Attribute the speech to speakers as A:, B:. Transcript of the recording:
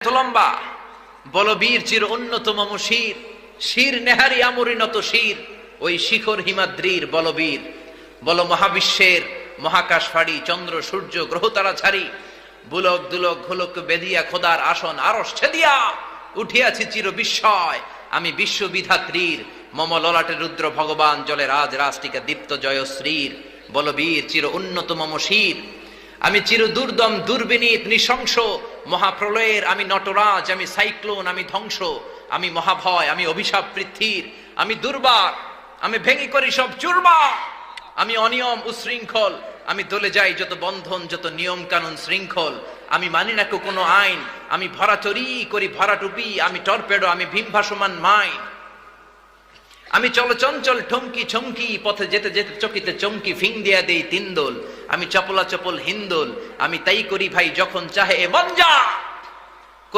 A: এত লম্বা বলবীর চির অন্যতম শির, শির নেহারি আমরিনত শির, ওই শিখর হিমাদ্রির বলবীর। বল মহাবিশ্বের মহাকাশ ফাড়ি, চন্দ্র সূর্য গ্রহ তারা ছাড়ি, বুলক দুলক ঘোলক বেদিয়া খোদার আসন আরশ ছেদিয়া উঠিয়াছি চির বিস্ময়। আমি বিশ্ববিধাত্রীর মম ললাটে রুদ্র ভগবান জলে রাজ রাষ্ট্রিকা দীপ্ত জয়শ্রীর। বলবীর চির উন্নতম শির, আমি চির দুর্দম দুর্বিনীত নৃশংস মহাপ্রলয়ের, আমি নটরাজ, আমি সাইক্লোন, আমি ধ্বংস, আমি মহাভয়, আমি অভিশাপ পৃথ্বীর, আমি দুর্বার, আমি ভেঙে করি সব চুরমার, আমি অনিয়ম উশৃঙ্খল, আমি দলে যাই যত বন্ধন যত নিয়ম কানুন শৃঙ্খল, আমি মানি না কোনো আইন, আমি ভরা চরি করি ভরা টুপি, আমি টর্পেডো, আমি ভীম ভাসমান মাইন, আমি চলচঞ্চল ঠমকি ছমকি, পথে যেতে যেতে চকিতে চমকি ফিং দিয়া দেই তিন দোল, আমি চপলা চপল হিন্দোল, আমি তাই করি ভাই যখন চাহে মন যা।